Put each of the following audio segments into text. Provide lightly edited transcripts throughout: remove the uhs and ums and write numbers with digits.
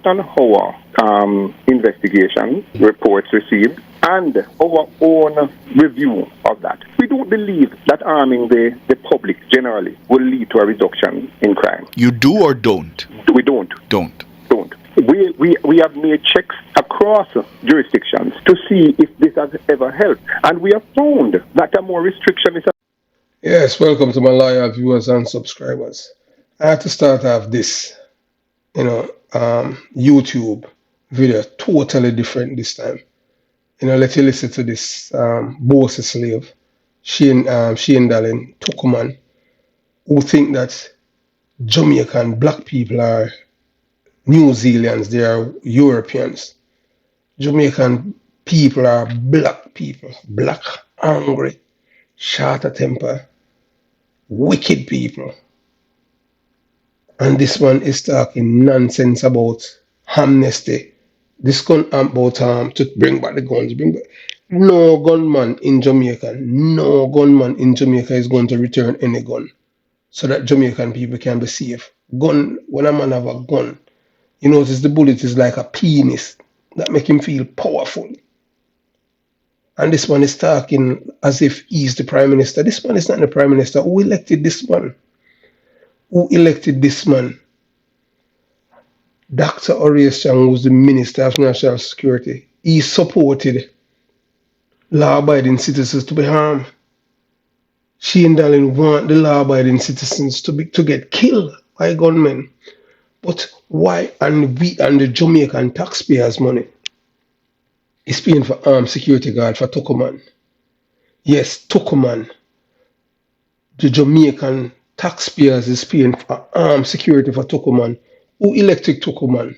based on our investigation reports received and our own review of that, we don't believe that arming the public generally will lead to a reduction in crime. You do or don't? We don't. Don't. We have made checks across jurisdictions to see if this has ever helped, and we have found that a more restriction is. Yes, welcome to my loyal viewers and subscribers. I had to start off this, YouTube video totally different this time. Let you listen to this bossy slave, Shane Darling, Tucuman, who think that Jamaican black people are New Zealanders, they are Europeans. Jamaican people are black people, black, angry, short temper, wicked people. And this one is talking nonsense about amnesty. This gun about to bring back the guns. No gunman in Jamaica is going to return any gun so that Jamaican people can be safe. Gun, when a man have a gun, you notice the bullet is like a penis that make him feel powerful. And this one is talking as if he's the prime minister. This one is not the prime minister. Who elected this one? Who elected this man? Dr. Orius Chang, who's the Minister of National Security, he supported law-abiding citizens to be harmed. Shane Darling want the law-abiding citizens to get killed by gunmen. But why? And we and the Jamaican taxpayers' money is paying for armed security guard for Tucuman. Yes, Tucuman. The Jamaican taxpayers is paying for armed security for Tucuman. Who elected Tucuman?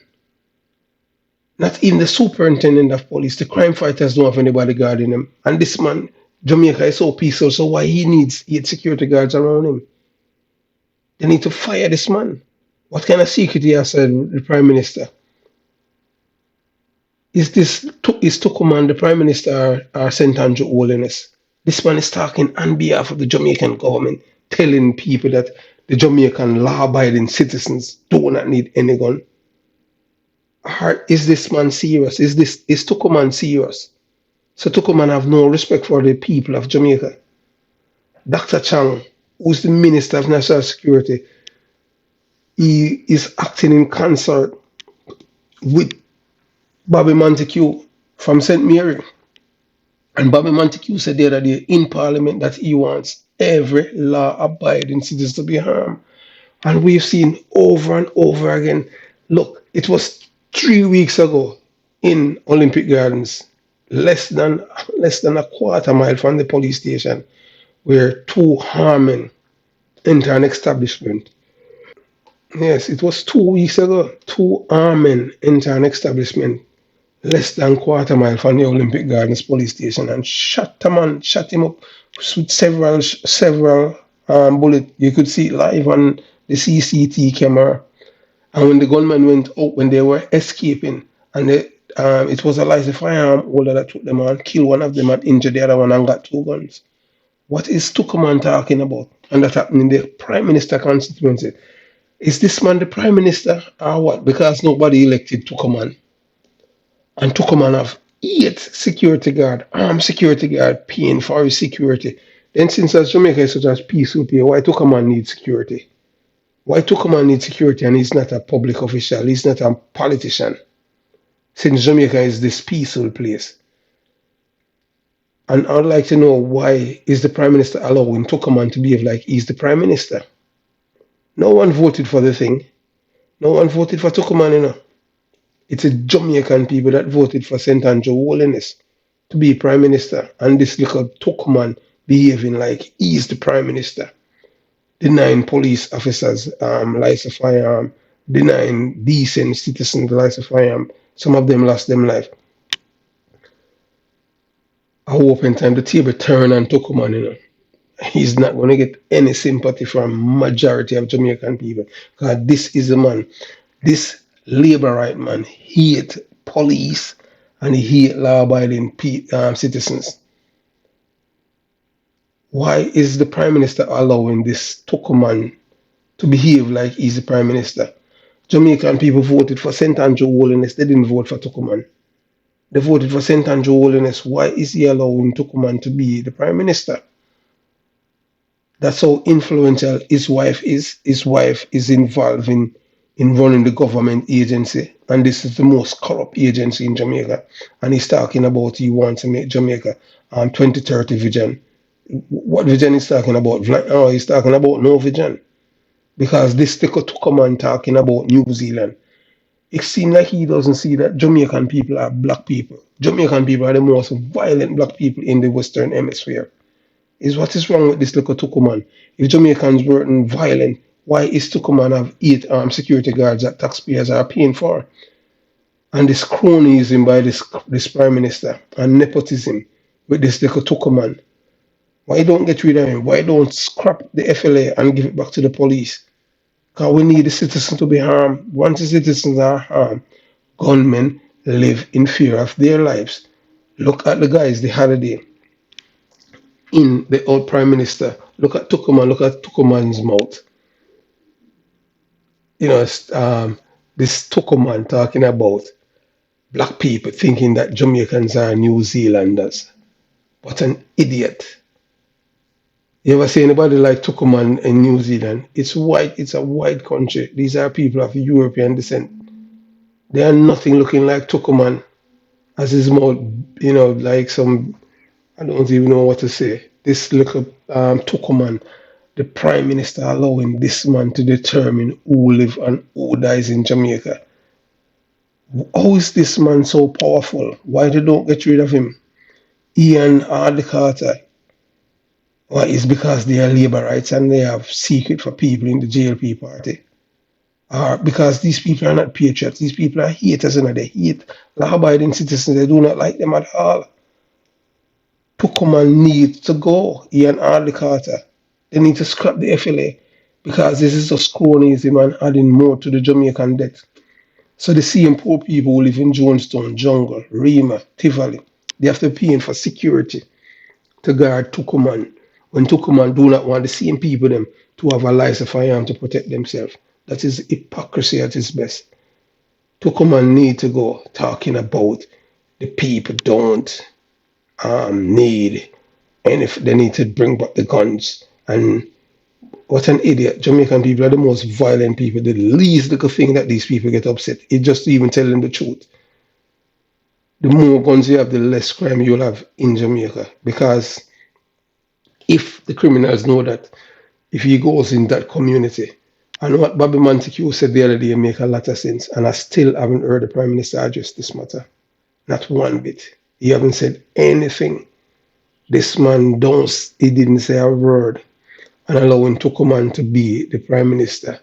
Not even the superintendent of police. The crime fighters don't have anybody guarding him. And this man, Jamaica is so peaceful, so why he needs 8 security guards around him? They need to fire this man. What kind of security has the prime minister? Is Tucuman the prime minister or St. Andrew Holiness? This man is talking on behalf of the Jamaican government, telling people that the Jamaican law-abiding citizens do not need any gun. Or is this man serious? Is Tucuman serious? So Tucuman have no respect for the people of Jamaica. Dr. Chang, who's the Minister of National Security, he is acting in concert with Bobby Montague from St. Mary. And Bobby Montague said the other day in Parliament that he wants every law-abiding citizen to be harmed. And we've seen over and over again. Look, it was 3 weeks ago in Olympic Gardens, less than a quarter mile from the police station, where 2 armed enter an establishment. Yes, it was 2 weeks ago. 2 armed enter an establishment less than a quarter mile from the Olympic Gardens police station and shot him up with several bullets. You could see it live on the CCTV camera. And when the gunmen went out, when they were escaping, and it was a live firearm holder that took them on, killed one of them and injured the other one and got 2 guns. What is Tucuman talking about? And that happened in the Prime Minister constituency. Is this man the Prime Minister or what? Because nobody elected Tucuman. And Tucuman have 8 security guard, armed security guard paying for his security. Then since as Jamaica is such a peaceful place, why Tucuman need security? Why Tucuman need security and he's not a public official, he's not a politician? Since Jamaica is this peaceful place. And I'd like to know, why is the Prime Minister allowing Tucuman to behave like he's the Prime Minister? No one voted for the thing. No one voted for Tucuman, It's the Jamaican people that voted for St. Andrew Holiness to be Prime Minister. And this little Tucuman behaving like he's the Prime Minister. Denying police officers license of firearm, denying decent citizens the license of firearm. Some of them lost their life. I hope in time the table turn on Tucuman, He's not going to get any sympathy from majority of Jamaican people. Because this is a man, this labor right man, hate police and he hate law-abiding citizens. Why is the Prime Minister allowing this Tucuman to behave like he's the Prime Minister? Jamaican people voted for St. Andrew Holiness. They didn't vote for Tucuman. They voted for St. Andrew Holiness. Why is he allowing Tucuman to be the Prime Minister? That's how influential his wife is. His wife is involved in running the government agency. And this is the most corrupt agency in Jamaica. And he's talking about he wants to make Jamaica 2030 vision. What vision is talking about? Oh, he's talking about no vision. Because this sticker to come and talking about New Zealand. It seems like he doesn't see that Jamaican people are black people. Jamaican people are the most violent black people in the Western Hemisphere. Is what is wrong with this little Tucuman? If Jamaicans weren't violent, why is Tucuman have 8 armed security guards that taxpayers are paying for? And this cronyism by this Prime Minister and nepotism with this little Tucuman. Why don't get rid of him? Why don't scrap the FLA and give it back to the police? Because we need the citizens to be harmed. Once the citizens are harmed, gunmen live in fear of their lives. Look at the guys the other day in the old Prime Minister. Look at Tucuman, look at Tucuman's mouth. You know, this Tucuman talking about black people thinking that Jamaicans are New Zealanders. What an idiot. You ever see anybody like Tucuman in New Zealand? It's white, it's a white country. These are people of European descent. They are nothing looking like Tucuman, as his mouth, you know, like some, I don't even know what to say. This little Tucuman, the Prime Minister allowing this man to determine who live and who dies in Jamaica. How is this man so powerful? Why they don't get rid of him? Ian Hardly Carter. Why? It's because they are labor rights and they have secret for people in the JLP party. Or because these people are not patriots. These people are haters and they hate law-abiding citizens. They do not like them at all. Tucuman needs to go. Ian Hardly Carter. They need to scrap the FLA because this is just cronyism and adding more to the Jamaican debt. So the same poor people who live in Jonestown, Jungle, Rima, Tivoli, they have to pay in for security to guard Tucuman. When Tucuman do not want the same people them to have a license firearm to protect themselves. That is hypocrisy at its best. Tucuman need to go talking about the people don't need, and if they need to bring back the guns. And what an idiot. Jamaican people are the most violent people. The least little thing that these people get upset is just to even tell them the truth. The more guns you have, the less crime you'll have in Jamaica. Because if the criminals know that if he goes in that community, and what Bobby Montague said the other day make a lot of sense, and I still haven't heard the Prime Minister address this matter. Not one bit. He haven't said anything. This man he didn't say a word and allowing Tucuman to be the Prime Minister.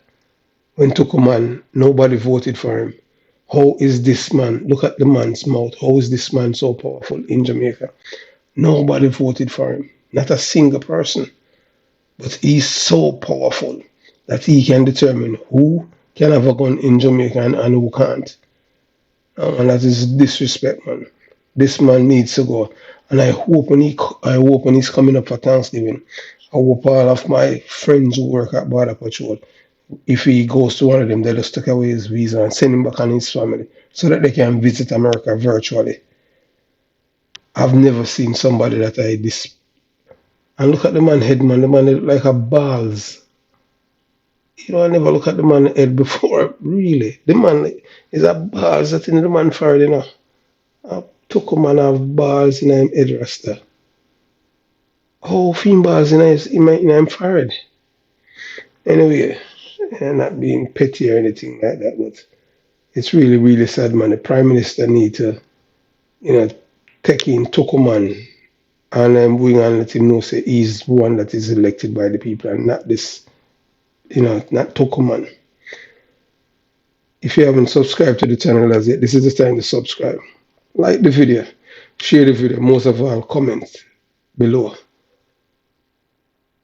When Tucuman, nobody voted for him. How is this man? Look at the man's mouth. How is this man so powerful in Jamaica? Nobody voted for him. Not a single person. But he's so powerful that he can determine who can have a gun in Jamaica and who can't. And that is disrespect, man. This man needs to go. And I hope when he's coming up for Thanksgiving, I hope all of my friends who work at Border Patrol, if he goes to one of them, they'll just take away his visa and send him back on his family so that they can visit America virtually. I've never seen somebody that I this. And look at the man head, man. The man look like a balls. You know, I never look at the man head before, really. The man is a balls that in the man fired, you know. I took a man have balls in him head rasta. Oh, fin balls in him fired. Anyway, I'm not being petty or anything like that, but it's really, really sad, man. The Prime Minister need to, you know, take in Tucuman and bring and let him know say he's one that is elected by the people and not this, you know, not Tucuman. If you haven't subscribed to the channel as yet, this is the time to subscribe. Like the video, share the video, most of all, comment below.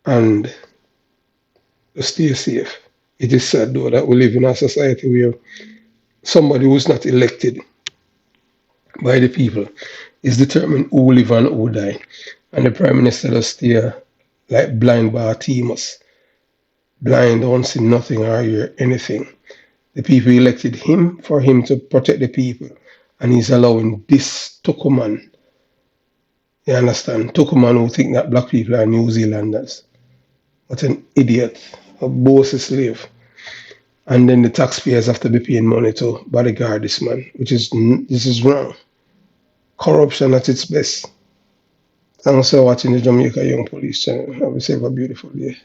And stay safe. It is sad though that we live in a society where somebody who's not elected by the people is determined who live and who die. And the Prime Minister just stay like blind Bartimaeus. Blind, don't see nothing or hear anything. The people elected him for him to protect the people, and he's allowing this Tucuman, you understand, Tucuman who think that black people are New Zealanders. What an idiot, a bossy slave. And then the taxpayers have to be paying money to bodyguard this man, this is wrong. Corruption at its best. Thanks for watching the Jamaica Young Police channel. Have yourself a beautiful day.